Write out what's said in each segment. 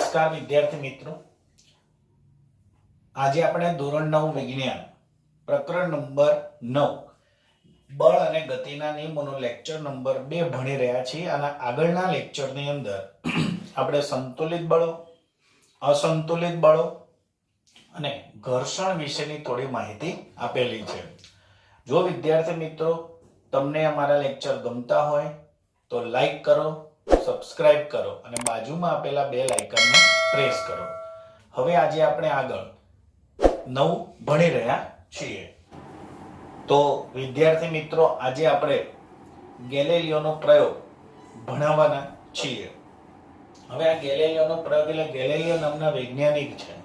નમસ્કાર વિદ્યાર્થી મિત્રો, આજે આપણે ધોરણ 9 વિજ્ઞાન પ્રકરણ નંબર 9 બળ અને ગતિના નિયમોનો લેક્ચર નંબર 2 ભણી રહ્યા છીએ અને આગળના લેક્ચરની અંદર આપણે સંતુલિત બળો, અસંતુલિત બળો અને ઘર્ષણ વિશેની થોડી માહિતી આપેલી છે। જો વિદ્યાર્થી મિત્રો તમને અમારા લેક્ચર ગમતા હોય તો લાઈક કરો, સબસ્ક્રાઇબ કરો અને બાજુમાં આપેલા બેલ આઇકનને પ્રેસ કરો। હવે આજે આપણે આગળ 9 ભણી રહ્યા છીએ। તો વિદ્યાર્થી મિત્રો આજે આપણે ગેલિલિયોનો પ્રયોગ ભણાવવાના છીએ। હવે આ ગેલિલિયોનો પ્રયોગ એટલે ગેલિલિયો નામના વૈજ્ઞાનિક છે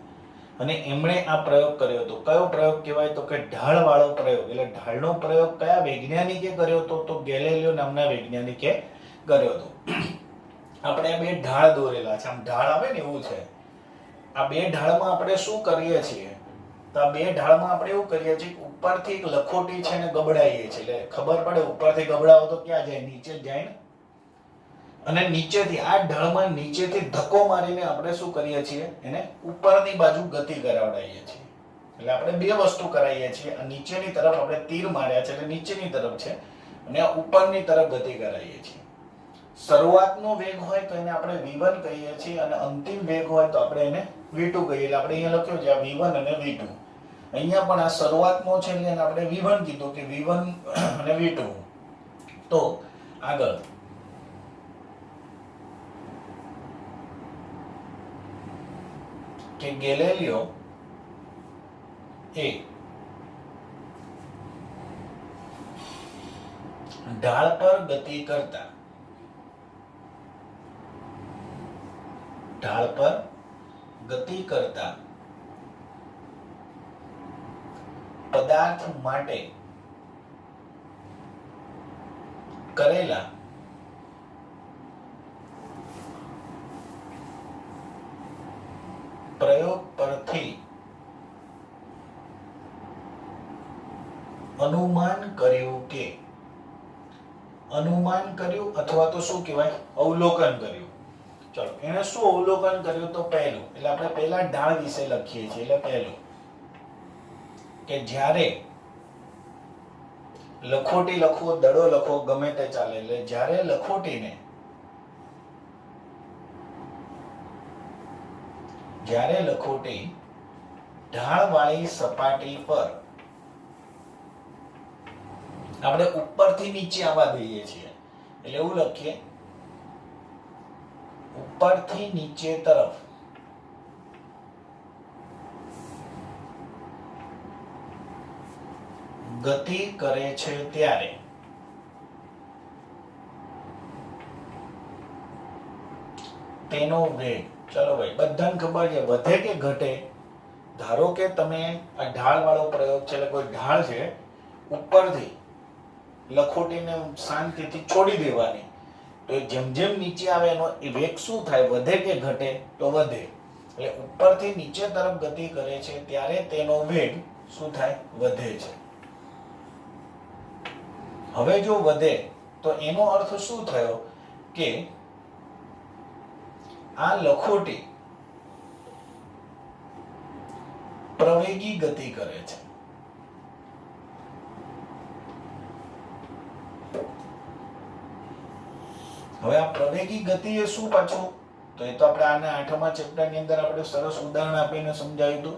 અને એમણે આ પ્રયોગ કર્યો હતો। કયો પ્રયોગ કહેવાય તો કે ઢાળવાળો પ્રયોગ। એટલે ઢાળનો પ્રયોગ કયા વૈજ્ઞાનિકે કર્યો હતો તો ગેલિલિયો નામના વૈજ્ઞાનિકે કર્યો હતો। આપણે બે ઢાળ દોરેલા છે, આમ ઢાળ આવે ને એવું છે। આ બે ઢાળમાં આપણે શું કરીએ છીએ તો આ બે ઢાળમાં આપણે એવું કરીએ છીએ કે ઉપરથી એક લખોટી છે ને ગબડાઈએ છીએ। એટલે ખબર પડે ઉપરથી ગબડાવો તો ક્યાં જાય, નીચે જાય ને। અને નીચેથી આ ઢાળમાં નીચેથી ધક્કો મારીને આપણે શું કરીએ છીએ એને ઉપરની બાજુ ગતિ કરાવડાવીએ છીએ। એટલે આપણે બે વસ્તુ કરાવીએ છીએ। આ નીચેની તરફ આપણે તીર માર્યા છે એટલે નીચેની તરફ છે અને આ ઉપરની તરફ ગતિ કરાવીએ છીએ। શરૂઆતનો વેગ હોય તો એને આપણે v1 કહીએ છીએ અને અંતિમ વેગ હોય તો આપણે એને v2 કહીએ। એટલે આપણે અહીંયા લખ્યું છે આ v1 અને v2। અહીંયા પણ આ શરૂઆતનો છે એટલે એને આપણે v1 કીધું કે v1 અને v2। તો આગળ કે ગેલિલિયો એ ઢાળ પર ગતિ કરતા પદાર્થ માટે કરેલા પ્રયોગ પરથી અનુમાન કર્યું અથવા તો શું કહેવાય અવલોકન કર્યું। ચલો એને શું અવલોકન કર્યું તો પહેલું એટલે આપણે પહેલા ઢાળ વિશે લખીએ છીએ। એટલે પહેલું કે જ્યારે લખોટી લખો, દડો લખો, ગમે તે ચાલે। એટલે જ્યારે લખોટી ઢાળવાળી સપાટી પર આપણે ઉપરથી નીચે આવવા દઈએ છીએ। એટલે એવું લખીએ ઉપરથી નીચે તરફ ગતિ કરે છે ત્યારે તેનો વેગ, ચલો ભાઈ બધાને ખબર છે વધે કે ઘટે। ધારો કે તમે આ ઢાળ વાળો પ્રયોગ છે એટલે કોઈ ઢાળ છે, ઉપરથી લખોટીને શાંતિથી છોડી દેવાની તો જેમ જેમ નીચે આવે એનો વેગ શું થાય, વધે કે ઘટે તો વધે। એટલે ઉપરથી નીચે તરફ ગતિ કરે છે ત્યારે તેનો વેગ શું થાય, વધે છે। હવે જો વધે તો એનો અર્થ શું થયો કે આ લખોટી પ્રવેગી ગતિ કરે છે। હવે આ પ્રવેગી ગતિ એ શું પાછું તો એ તો આપણે આના 8મા ચેપ્ટરની અંદર આપણે સરસ ઉદાહરણ આપીને સમજાવ્યું હતું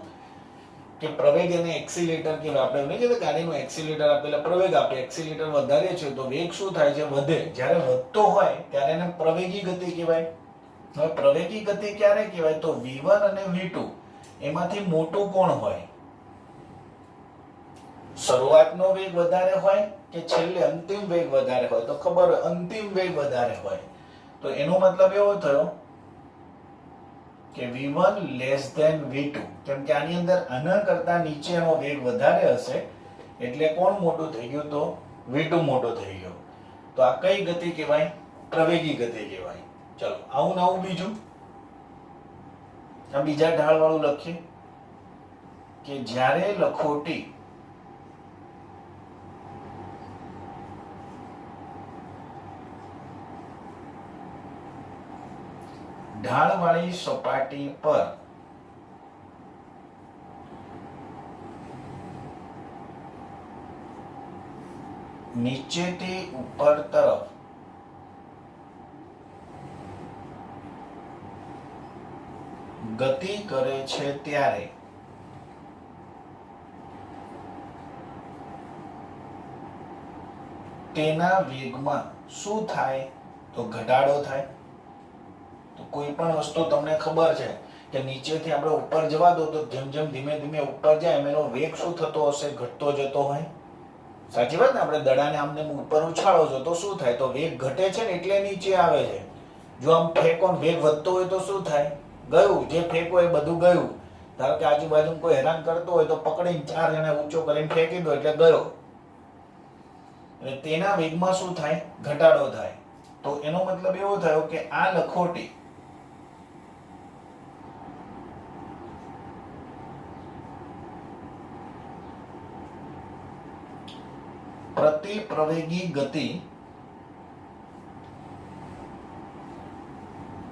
કે પ્રવેગ અને એક્સિલેટર કહેવાય। આપણે નહીં કહેતા ગાડીનું એક્સિલેટર આપેલા પ્રવેગ આપે, એક્સિલેટર વધારે છે તો વેગ શું થાય છે, વધે। જ્યારે વધતો હોય ત્યારે એને પ્રવેગી ગતિ કહેવાય। હવે પ્રવેગી ગતિ ક્યારે કહેવાય તો v1 અને v2 એમાંથી મોટું કોણ હોય, શરૂઆતનો વેગ વધારે હોય કે છેલ્લે અંતિમ વેગ વધારે હોય તો ખબર હોય અંતિમ વેગ વધારે હોય તો એનો મતલબ એવો થયો કે v1 લેસ ધેન v2। કેમ કે આની અંદર આના કરતા નીચેનો વેગ વધારે હશે એટલે કોણ મોટું થઈ ગયું તો v2 મોટો થઈ ગયો। તો આ કઈ ગતિ કહેવાય, પ્રવેગી ગતિ કહેવાય। ચલો આવું ના આવું બીજું આ બીજા ઢાળ વાળું લખીએ કે જ્યારે લખોટી ઢાળવાળી સપાટી પર નીચેથી ઉપર તરફ ગતિ કરે છે ત્યારે તેના વેગમાં શું થાય? તો ઘટાડો થાય. તો કોઈ પણ વસ્તુ તમને ખબર છે કે નીચેથી આપણે ઉપર જવા દો તો જેમ જેમ ધીમે ધીમે ઉપર જાય એનો વેગ શું થતો હશે? ઘટતો જતો હોય. સાચી વાત ને? આપણે દડાને આમને ઉપર ઉછાળો છો તો શું થાય? તો વેગ ઘટે છે ને એટલે નીચે આવે છે. જો આમ ફેંકો વેગ વધતો હોય તો શું થાય? ગયું. જે ફેંકો એ બધું ગયું. ધારો કે આજુબાજુ કોઈ હેરાન કરતો હોય તો પકડીને 4 જણા ઊંચો કરીને ફેંકી દો એટલે ગયો. એટલે તેના વેગમાં શું થાય? ઘટાડો થાય. તો એનો મતલબ એવો થયો કે આ લખોટી પ્રતિ પ્રવેગી ગતિ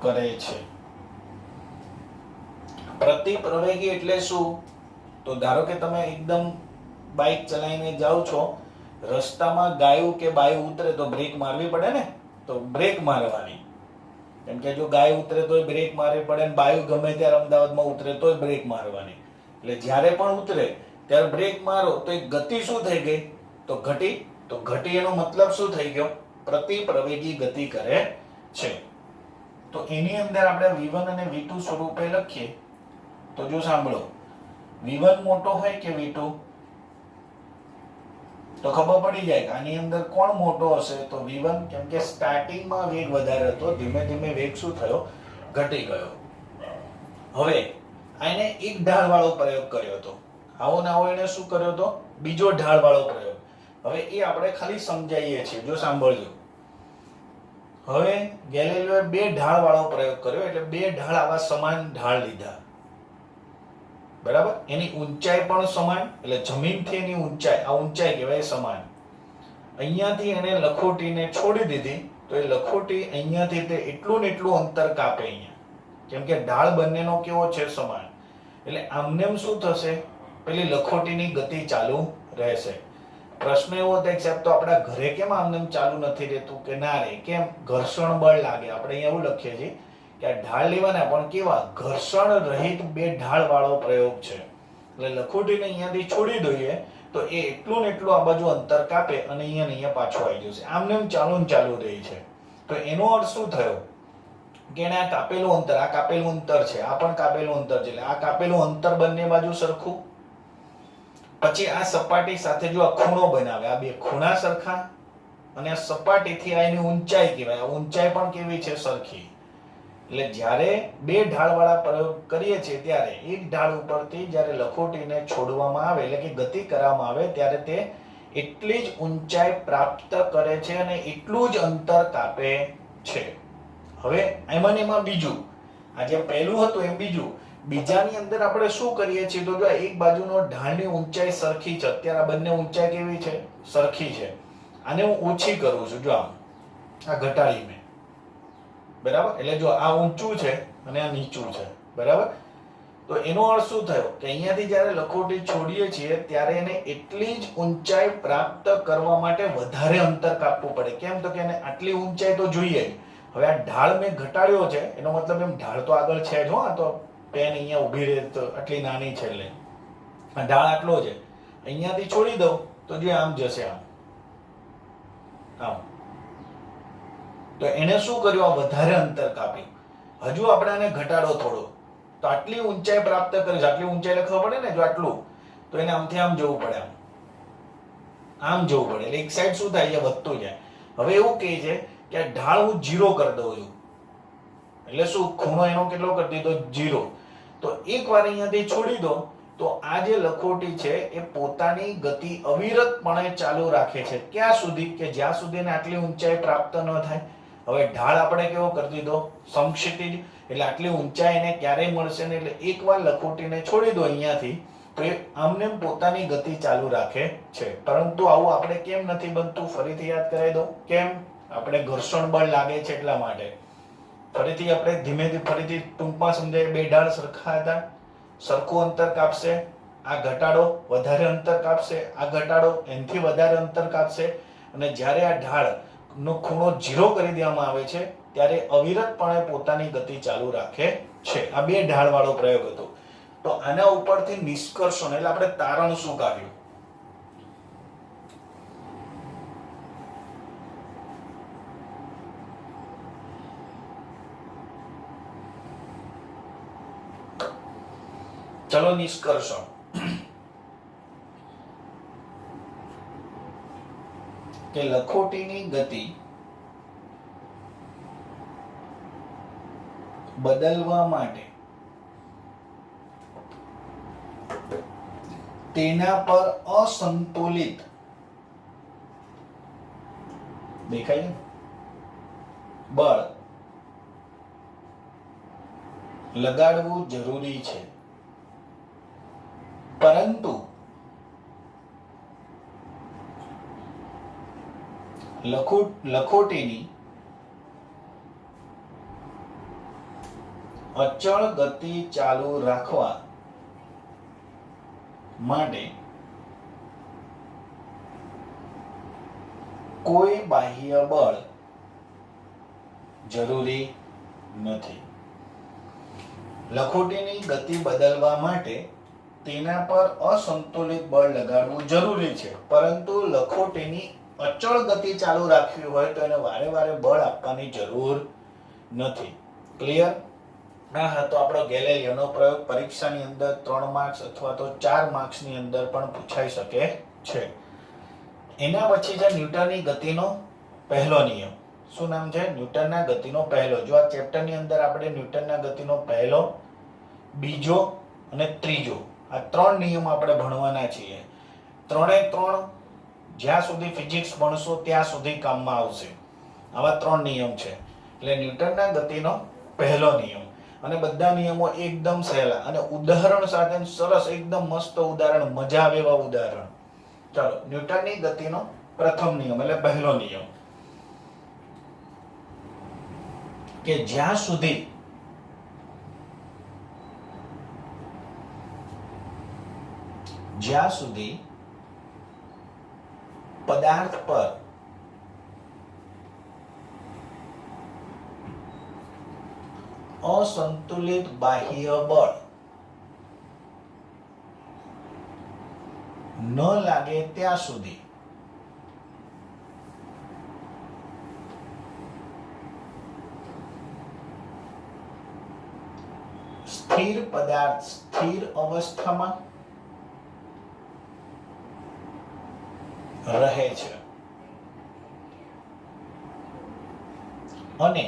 કરે છે. પ્રતિ પ્રવેગી એટલે શું? તો ધારો કે તમે એકદમ બાઇક ચલાવીને જાઓ છો, રસ્તામાં ગાયું કે બાયું ઉતરે તો બ્રેક મારવી પડે ને? તો બ્રેક મારવાની. કેમ કે જો ગાય ઉતરે તોય બ્રેક મારવી પડે ને બાયું ગમે ત્યારે અમદાવાદમાં ઉતરે તોય બ્રેક મારવાની. એટલે જ્યારે પણ ઉતરે ત્યારે બ્રેક મારો તો એ ગતિ શું થઈ ગઈ? તો ઘટી. તો ઘટી એનો મતલબ શું થઈ ગયો? પ્રતિ પ્રવેગી ગતિ કરે છે. તો એની અંદર આપણે v1 અને v2 સ્વરૂપે લખીએ તો જો સાંભળો, v1 મોટો હોય કે v2? તો ખબર પડી જાય કે આની અંદર કોણ મોટો હશે? તો v1. કેમ કે સ્ટાર્ટિંગમાં વેગ વધારે હતો, ધીમે ધીમે વેગ શું થયો? ઘટી ગયો. હવે આને એક ઢાળવાળો પ્રયોગ કર્યો હતો. આવો ને આવો એને શું કર્યો હતો? બીજો ઢાળવાળો પ્રયોગ. હવે એ આપણે ખાલી સમજાવીએ છીએ. જો સાંભળજો. હવે ગેલિલિયોએ 2 ઢાળવાળો પ્રયોગ કર્યો. એટલે 2 ઢાળ આવા સમાન ઢાળ લીધા. બરાબર? એની ઊંચાઈ પણ સમાન. એટલે જમીનથી એની ઊંચાઈ, આ ઊંચાઈ કહેવાય સમાન. અહીંયાથી એને લખોટીને છોડી દીધી તો એ લખોટી અહીંયાથી તે એટલું ને એટલું અંતર કાપે અહીંયા. કેમ કે ઢાળ બંનેનો કેવો છે? સમાન. એટલે આમનેમ શું થશે? પેલી લખોટીની ગતિ ચાલુ રહેશે. પ્રશ્ન એવો થાય કે સાહેબ તો આપણા ઘરે કેમ આમનેમ ચાલુ નથી રહેતું? કે ના રે. કેમ? ઘર્ષણ બળ લાગે. આપણે અહીંયા એવું લખીએ છીએ કે આ ઢાળ લેવાના પણ કેવા? ઘર્ષણ રહિત 2 ઢાળ વાળો પ્રયોગ છે. એટલે લખોટીને અહીંયાથી છોડી દઈએ તો એ એટલું ને એટલું આ બાજુ અંતર કાપે અને અહીંયા પાછો આવી જશે. આમનેમ ચાલુ ને ચાલુ રહી છે. તો એનો અર્થ શું થયો? કે એને આ કાપેલું અંતર, આ કાપેલું અંતર છે, આ પણ કાપેલું અંતર છે. એટલે આ કાપેલું અંતર બંને બાજુ સરખું. પછી આ સપાટી સાથે જો આ ખૂણો બનાવે, આ 2 ખૂણા સરખા અને આ સપાટીથી આ એની ઊંચાઈ કહેવાય. આ ઊંચાઈ પણ કેવી છે? સરખી. એટલે જ્યારે 2 ઢાળવાળા પ્રયોગ કરીએ છીએ ત્યારે એક ઢાળ ઉપરથી જ્યારે લખોટીને છોડવામાં આવે એટલે કે ગતિ કરવામાં આવે ત્યારે તે એટલી જ ઊંચાઈ પ્રાપ્ત કરે છે અને એટલું જ અંતર કાપે છે. હવે એમાં બીજું, આ જે પહેલું હતું એમ બીજું. બીજાની અંદર આપણે શું કરીએ છીએ? તો જો એક બાજુનો ઢાળની ઊંચાઈ સરખી છે. અત્યારે આ બંને ઊંચાઈ કેવી છે? સરખી છે. આને હું ઓછી કરું છું. જો આ ઘટાડી મેં. બરાબર? એટલે જો આ ઊંચું છે અને આ નીચું છે. બરાબર? તો એનો અર્થ શું થયો? કે અહીંયાથી જ્યારે લખોટી છોડીએ છીએ ત્યારે એને એટલી જ ઊંચાઈ પ્રાપ્ત કરવા માટે વધારે અંતર કાપવું પડે. કેમ? તો કે એને આટલી ઊંચાઈ તો જોઈએ. હવે આ ઢાળ મેં ઘટાડ્યો છે એનો મતલબ એમ ઢાળ તો આગળ છે જ. આ તો પેન અહીંયા ઊભી રહે તો આટલી નાની છે. એટલે આ ઢાળ આટલો છે. અહીંયાથી છોડી દઉં તો જે આમ જશે, આમ. તો એને શું કર્યું? આ વધારે અંતર કાપ્યું. હજુ આપણે આને ઘટાડો થોડો તો આટલી ઊંચાઈ પ્રાપ્ત કરી છે. આટલી ઊંચાઈ એટલે ખબર પડે ને? જો આટલું તો એને આમથી આમ જવું પડે, આમ જવું પડે. એટલે એક સાઈડ શું થાય? વધતું જાય. હવે એવું કહે છે કે આ ઢાળ હું 0 કરી દઉં છું. એટલે શું? ખૂણો એનો કેટલો કરી દીધો? 0. તો એકવાર અહીંયાથી છોડી દો તો આ જે લખોટી છે એ પોતાની ગતિ અવિરતપણે ચાલુ રાખે છે. ક્યાં સુધી? કે જ્યાં સુધી એને આટલી ઊંચાઈ પ્રાપ્ત ન થાય. હવે ઢાળ આપણે કેવો કરી દીધો? સમક્ષિતિજ. એટલે આટલી ઊંચાઈ એને ક્યારેય મળશે ને. એટલે એકવાર લખોટીને છોડી દો અહીંયાથી તો એ આમને પોતાની ગતિ ચાલુ રાખે છે. પરંતુ આવું આપણે કેમ નથી બનતું? ફરીથી યાદ કરાવી દઉં. કેમ? આપણે ઘર્ષણ બળ લાગે છે એટલા માટે. ફરીથી આપણે ફરીથી ટૂંકમાં સમજાય, બે ઢાળ સરખા હતા, સરખું અંતર કાપશે, આ ઘટાડો વધારે અંતર કાપશે, આ ઘટાડો એનાથી વધારે અંતર કાપશે, અને જ્યારે આ ઢાળ નો ખૂણો 0 કરી દેવામાં આવે છે ત્યારે અવિરતપણે પોતાની ગતિ ચાલુ રાખે છે. આ બે ઢાળ વાળો પ્રયોગ હતો. તો આના ઉપરથી નિષ્કર્ષણ એટલે આપણે તારણ શું કાઢ્યું? ચલો નિષ્કર્ષણ. કે લખોટીની ગતિ બદલવા માટે તેના પર અસંતુલિત દેખાય બળ લગાડવું જરૂરી છે, પરંતુ લખોટીની અચળ ગતિ ચાલુ રાખવા માટે કોઈ બાહ્ય બળ જરૂરી નથી. લખોટીની ગતિ બદલવા માટે તેના પર અસંતુલિત બળ લગાડવું જરૂરી છે, પરંતુ લખોટીની અચળ ગતિ ચાલુ રાખવી હોય તો એને વારે વારે બળ આપવાની જરૂર નથી. ક્લિયર? આ હતો આપણો ગેલેલિયોનો પ્રયોગ. પરીક્ષાની અંદર 3 માર્ક્સ અથવા તો 4 માર્ક્સની અંદર પણ પૂછાઈ શકે છે. એના પછી છે ન્યૂટનની ગતિનો પહેલો નિયમ. શું નામ છે? ન્યૂટનના ગતિનો પહેલો. જો આ ચેપ્ટરની અંદર આપણે ન્યૂટનના ગતિનો પહેલો, બીજો અને ત્રીજો આ 3 નિયમ આપણે ભણવાના છીએ. 3 જ્યાં સુધી ફિઝિક્સ ભણશો ત્યાં સુધી કામમાં આવશે. આવા 3 નિયમ છે. એટલે ન્યૂટનના ગતિનો પહેલો નિયમ, અને બધા નિયમો એકદમ સહેલા અને ઉદાહરણ સાથે સરસ, એકદમ મસ્ત ઉદાહરણ, મજા આવે એવા ઉદાહરણ. ચાલો, ન્યૂટનની ગતિનો પ્રથમ નિયમ એટલે પહેલો નિયમ કે જ્યાં સુધી પદાર્થ પર અસંતુલિત બાહ્ય બળ ન લાગે ત્યાં સુધી સ્થિર પદાર્થ સ્થિર અવસ્થામાં રહે છે, અને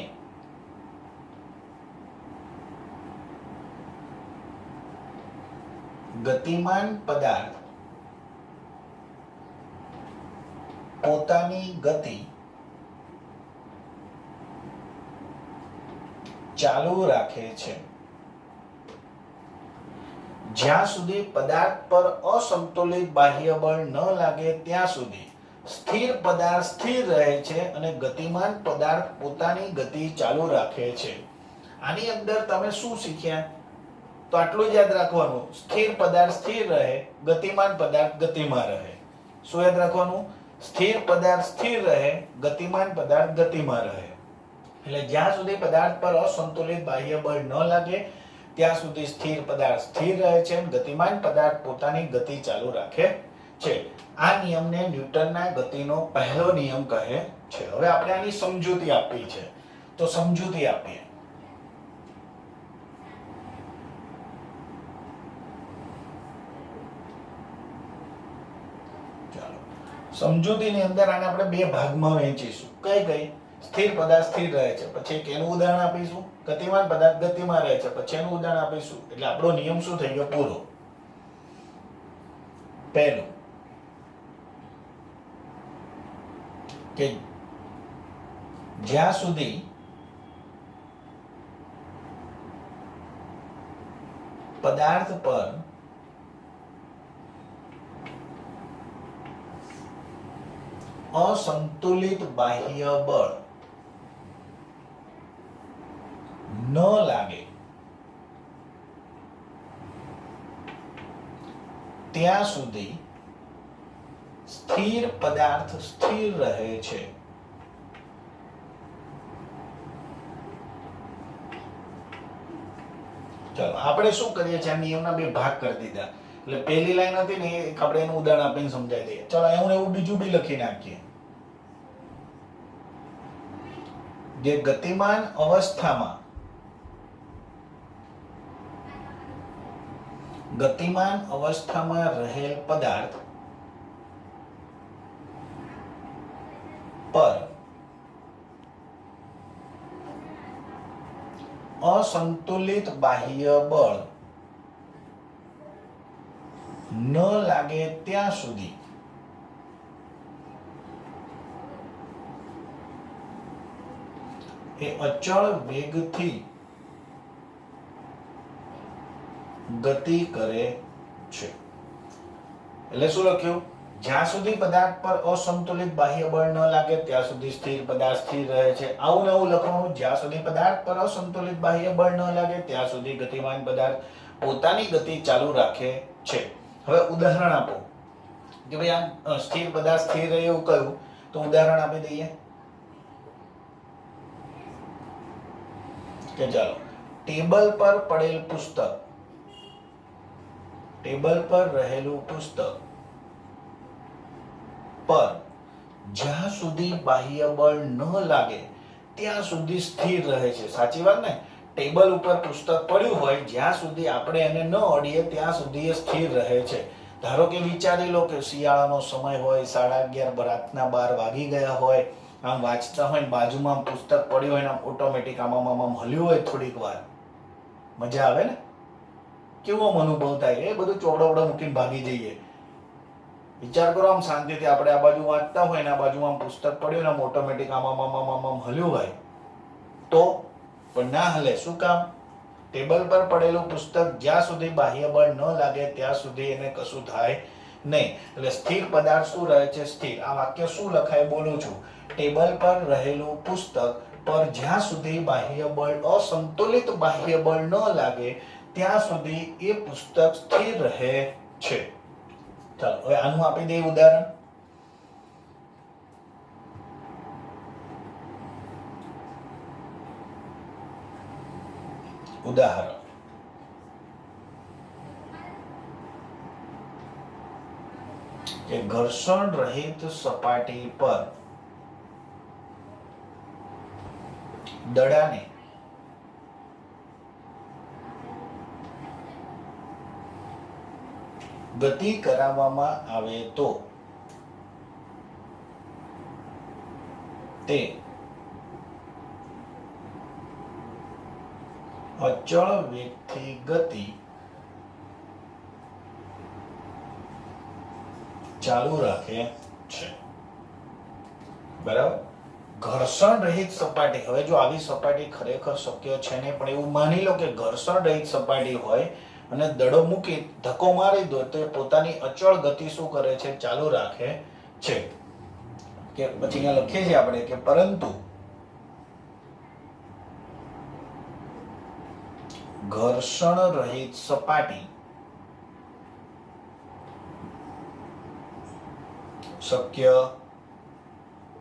ગતિમાન પદાર્થ પોતાની ગતિ ચાલુ રાખે છે. જ્યાં સુધી પદાર્થ પર અસંતુલિત બાહ્ય બળ ન લાગે ત્યાં સુધી સ્થિર પદાર્થ સ્થિર રહે છે અને ગતિમાન પદાર્થ પોતાની ગતિ ચાલુ રાખે છે. આની અંદર તમે શું શીખ્યા? તો આટલું જ યાદ રાખવાનું. સ્થિર પદાર્થ સ્થિર રહે, ગતિમાન પદાર્થ ગતિમાં રહે. શું યાદ રાખવાનું? સ્થિર પદાર્થ સ્થિર રહે, ગતિમાન પદાર્થ ગતિમાં રહે. એટલે જ્યાં સુધી પદાર્થ પર અસંતુલિત બાહ્ય બળ ન લાગે ત્યાં સુધી સ્થિર પદાર્થ સ્થિર રહે છે અને ગતિમાન પદાર્થ પોતાની ગતિ ચાલુ રાખે છે. આ નિયમને ન્યૂટનના ગતિનો પહેલો નિયમ કહે છે. હવે આપણે આની સમજૂતી આપી છે, તો સમજૂતી આપીએ. ચાલો, સમજૂતીની અંદર આને આપણે બે ભાગમાં વહેંચીશું. કઈ? સ્થિર પદાર્થ સ્થિર રહે છે, પછી એક એનું ઉદાહરણ આપીશું. ગતિમાન પદાર્થ ગતિમાં રહે છે, પછી એનું ઉદાહરણ આપીશું. એટલે આપણો નિયમ શું થઈ ગયો? પૂરો. પહેલું કે જ્યાં સુધી પદાર્થ પર અસંતુલિત બાહ્ય બળ ન લાગે ત્યાં સુધી સ્થિર પદાર્થ સ્થિર રહે છે. ચાલો આપણે શું કરીએ છીએ, આ નિયમના બે ભાગ કરી દીધા. એટલે પહેલી લાઈન હતી ને એક આપણે એનું ઉદાહરણ આપીને સમજાવી દઈએ. ચાલો હું એવું બીજું બી લખી નાખીએ. જે ગતિમાન અવસ્થામાં રહેલ પદાર્થ પર અસંતુલિત બાહ્ય બળ ન લાગે ત્યાં સુધી એ અચળ વેગથી ગતિ કરે છે. એટલે શું લખ્યું? જ્યાં સુધી પદાર્થ પર અસંતુલિત બાહ્ય બળ ન લાગે ત્યાં સુધી સ્થિર પદાર્થ સ્થિર રહે છે. આવું ને આવું લખવાનું. જ્યાં સુધી પદાર્થ પર અસંતુલિત બાહ્ય બળ ન લાગે ત્યાં સુધી ગતિમાન પદાર્થ પોતાની ગતિ ચાલુ રાખે છે. હવે ઉદાહરણ આપો કે ભાઈ આ સ્થિર પદાર્થ સ્થિર રહે એવું કહ્યું તો ઉદાહરણ આપી દઈએ કે ચાલો ટેબલ પર પડેલ પુસ્તક, ટેબલ પર રહેલું પુસ્તક પર જ્યાં સુધી બાહ્ય બળ ન લાગે ત્યાં સુધી સ્થિર રહે છે. સાચી વાત ને? ટેબલ ઉપર પુસ્તક પડ્યું હોય જ્યાં સુધી આપણે એને ન અડીએ ત્યાં સુધી એ સ્થિર રહે છે. ધારો કે વિચારી લો કે શિયાળાનો સમય હોય, 11:30 રાતના 12 વાગી ગયા હોય, આમ વાંચતા હોય બાજુમાં પુસ્તક પડ્યું હોય ને આમ ઓટોમેટિક આમ હલ્યું હોય થોડીક વાર, મજા આવે ને? કેવો અનુભવ થાય? એ બધું ચોવડો મૂકીને ભાગી જઈએ. વિચાર કરો આમ શાંતિથી આપણે આ બાજુ વાંચતા હોય ને આ બાજુમાં પુસ્તક પડ્યું ને આમ ઓટોમેટિક આમ હલ્યું હોય તો પણ ના હલે. શું કામ? ટેબલ પર પડેલું પુસ્તક જ્યાં સુધી બાહ્ય બળ ન લાગે ત્યાં સુધી એને કશું થાય નહીં. એટલે સ્થિર પદાર્થ શું રહે છે? સ્થિર. આ વાક્ય શું લખાય બોલું છું. ટેબલ પર રહેલું પુસ્તક પર જ્યાં સુધી બાહ્ય બળ અસંતુલિત બાહ્ય બળ ન લાગે ત્યાં સુધી એ પુસ્તક સ્થિર રહે છે. ચાલો હવે આનું આપી દઈએ ઉદાહરણ. ઉદાહરણ કે ઘર્ષણ રહિત સપાટી પર દડાને ગતિ કરાવવામાં આવે તો તે અચળ વેગથી ગતિ ચાલુ રાખે છે. બરાબર? ઘર્ષણ રહિત સપાટી. હવે જો આવી સપાટી ખરેખર શક્ય છે ને, પણ એવું માની લો કે ઘર્ષણ રહિત સપાટી હોય અને દડો મૂકી ધક્કો મારી દો તો એ પોતાની અચળ ગતિ શું કરે છે? ચાલુ રાખે છે. કે પછી અહીંયા લખીએ છીએ આપણે કે પરંતુ ઘર્ષણ રહિત સપાટી શક્ય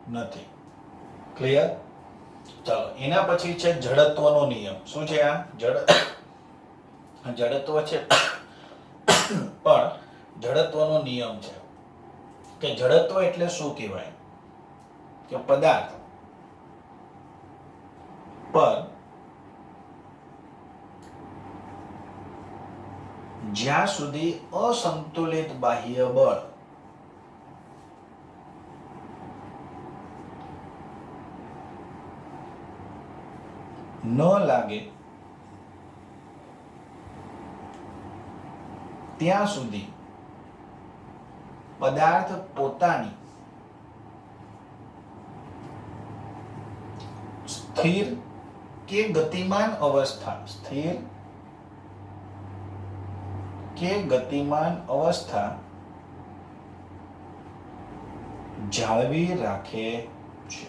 નથી. ક્લિયર? ચાલો એના પછી છે જડત્વનો નિયમ. શું છે આ? જડત્વ છે પણ જડત્વનો નિયમ છે કે જડત્વ એટલે શું કહેવાય? કે પદાર્થ પર જ્યાં સુધી અસંતુલિત બાહ્ય બળ ન લાગે ત્યાં સુધી પદાર્થ પોતાની સ્થિર કે ગતિમાન અવસ્થા જાળવી રાખે છે.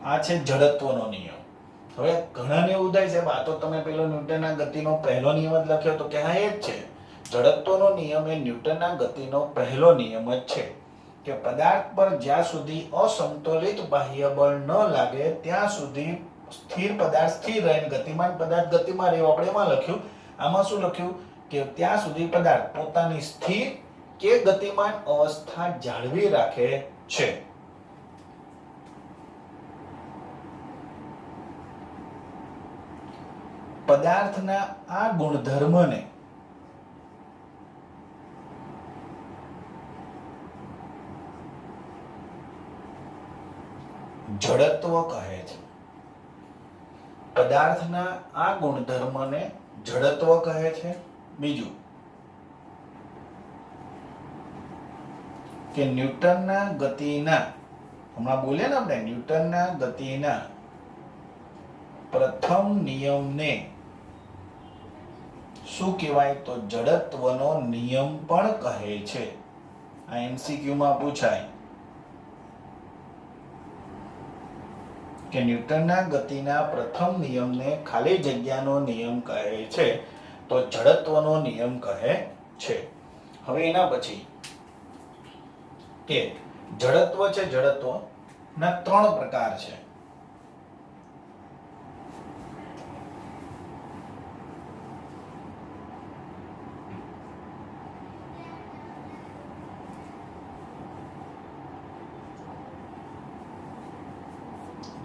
આ છે જડત્વનો નિયમ. હવે ઘણાને એવું થાય છે આ તો તમે પેલો ન્યૂટનના ગતિનો પહેલો નિયમ જ લખ્યો, તો કે હા એ જ છે. જડત્વનો નિયમ એ ન્યૂટનના ગતિનો પહેલો નિયમ જ છે કે પદાર્થ પર જ્યાં સુધી અસંતુલિત બાહ્ય બળ ન લાગે ત્યાં સુધી સ્થિર પદાર્થ સ્થિર રહે, ગતિમાન પદાર્થ ગતિમાં રહે. આપણે એમાં લખ્યું, આમાં શું લખ્યું કે ત્યાં સુધી પદાર્થ પોતાની સ્થિર કે ગતિમાન અવસ્થા જાળવી રાખે છે. પદાર્થના આ ગુણધર્મને જડત્વ કહે છે. પદાર્થના આ ગુણધર્મને જડત્વ કહે છે. બીજું કે ન્યૂટનના ગતિના, હમણાં બોલ્યા ને આપણે, ન્યૂટનના ગતિના પ્રથમ નિયમને શું કહેવાય? તો જડત્વનો નિયમ પણ કહે છે. આ એમસીક્યુ માં પૂછાય કે ન્યૂટનના ગતિના પ્રથમ નિયમને ખાલી જગ્યાનો નિયમ કહે છે, તો જડત્વનો નિયમ કહે છે. હવે એના પછી કે જડત્વ છે, જડત્વના 3 પ્રકાર છે.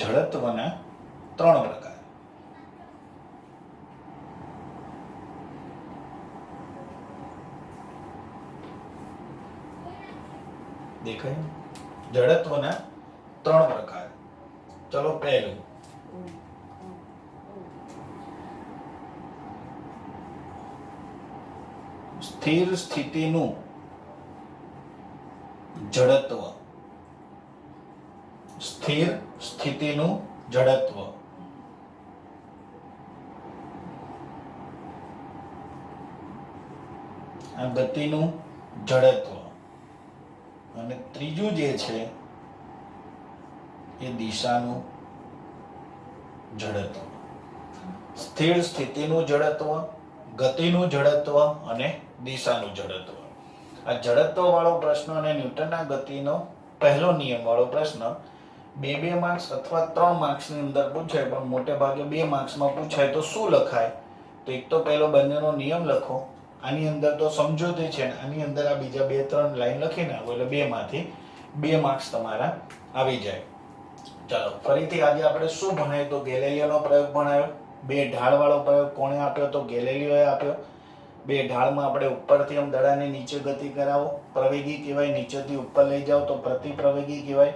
જડત્વના 3 પ્રકાર. દેખાય? જડત્વના 3 પ્રકાર. ચલો પહેલું, સ્થિર સ્થિતિનું જડત્વ. સ્થિર સ્થિતિનું જડત્વ. આ ગતિનું જડત્વ. અને ત્રીજું જે છે એ દિશાનું જડત્વ. સ્થિર સ્થિતિનું જડત્વ, ગતિનું જડત્વ અને દિશાનું જડત્વ. આ જડત્વ વાળો પ્રશ્ન અને ન્યૂટનના ગતિનો પહેલો નિયમ વાળો પ્રશ્ન 2 માર્ક્સ અથવા 3 માર્ક્સની અંદર પૂછાય, પણ મોટે ભાગે 2 માર્ક્સમાં પૂછાય. તો શું લખાય? તો એક તો પહેલો બંનેનો નિયમ લખો, આની અંદર તો સમજૂતી છે, આની અંદર આ બીજા 2-3 લાઈન લખીને આવો એટલે 2 માંથી 2 માર્ક્સ તમારા આવી જાય. ચાલો ફરીથી આજે આપણે શું ભણાય? તો ગેલેલિયોનો પ્રયોગ ભણાયો. 2 ઢાળ વાળો પ્રયોગ કોણે આપ્યો? તો ગેલેલિયોએ આપ્યો. 2 ઢાળમાં આપણે ઉપરથી આમ દડાને નીચે ગતિ કરાવો, પ્રવેગી કહેવાય. નીચેથી ઉપર લઈ જાઓ તો પ્રતિપ્રવેગી કહેવાય.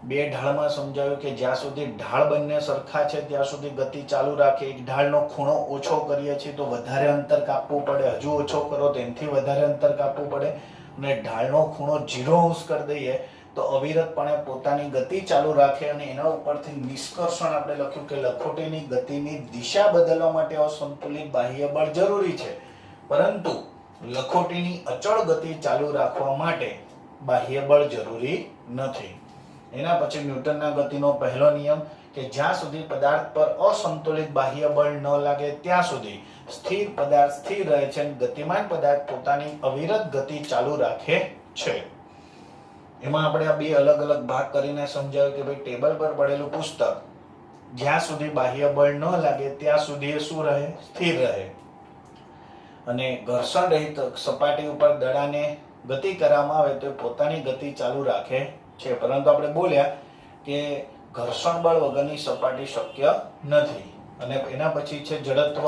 2 ઢાળમાં સમજાવ્યું કે જ્યાં સુધી ઢાળ બંને સરખા છે ત્યાં સુધી ગતિ ચાલુ રાખે. એક ઢાળનો ખૂણો ઓછો કરીએ છીએ તો વધારે અંતર કાપવું પડે, હજુ ઓછો કરો તો એનાથી વધારે અંતર કાપવું પડે, અને ઢાળનો ખૂણો 0 અંશ કરી દઈએ તો અવિરતપણે પોતાની ગતિ ચાલુ રાખે. અને એના ઉપરથી નિષ્કર્ષણ આપણે લખ્યું કે લખોટીની ગતિની દિશા બદલવા માટે અસંતુલિત બાહ્ય બળ જરૂરી છે, પરંતુ લખોટીની અચળ ગતિ ચાલુ રાખવા માટે બાહ્ય બળ જરૂરી નથી. એના પછી ન્યૂટનના ગતિનો પહેલો નિયમ કે જ્યાં સુધી પદાર્થ પર અસંતુલિત બાહ્ય બળ ન લાગે ત્યાં સુધી સ્થિર પદાર્થ સ્થિર રહે છે અને ગતિમાન પદાર્થ પોતાની અવિરત ગતિ ચાલુ રાખે છે. એમાં આપણે આ 2 અલગ અલગ ભાગ કરીને સમજાવ્યું કે ભાઈ ટેબલ પર પડેલું પુસ્તક જ્યાં સુધી બાહ્ય બળ ન લાગે ત્યાં સુધી એ શું રહે? સ્થિર રહે. અને ઘર્ષણ રહિત સપાટી ઉપર દડાને ગતિ કરવામાં આવે તો પોતાની ગતિ ચાલુ રાખે છે. પરંતુ આપણે બોલ્યા કે ઘર્ષણ બળ વગરની સપાટી શક્ય નથી. અને એના પછી છે જડત્વ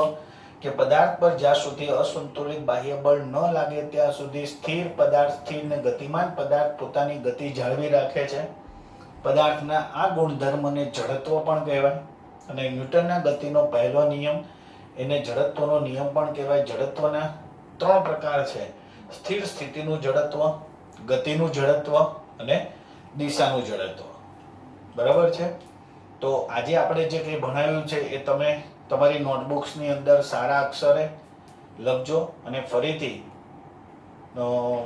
કે પદાર્થ પર જ્યાં સુધી અસંતુલિત બાહ્ય બળ ન લાગે ત્યાં સુધી સ્થિર પદાર્થ સ્થિર ને ગતિમાન પદાર્થ પોતાની ગતિ જાળવી રાખે છે. પદાર્થના આ ગુણધર્મને જડત્વ પણ કહેવાય. અને ન્યૂટનના ગતિનો પહેલો નિયમ એને જડત્વનો નિયમ પણ કહેવાય. જડત્વના 3 પ્રકાર છે: સ્થિર સ્થિતિનું જડત્વ, ગતિનું જડત્વ અને દિશાનું જડત્વ. બરાબર છે? તો આજે આપણે જે કંઈ ભણાવ્યું છે એ તમે તમારી નોટબુક્સની અંદર સારા અક્ષરે લખજો અને ફરીથી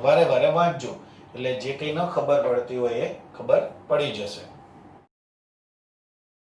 વારે વારે વાંચજો, એટલે જે કંઈ ન ખબર પડતી હોય એ ખબર પડી જશે.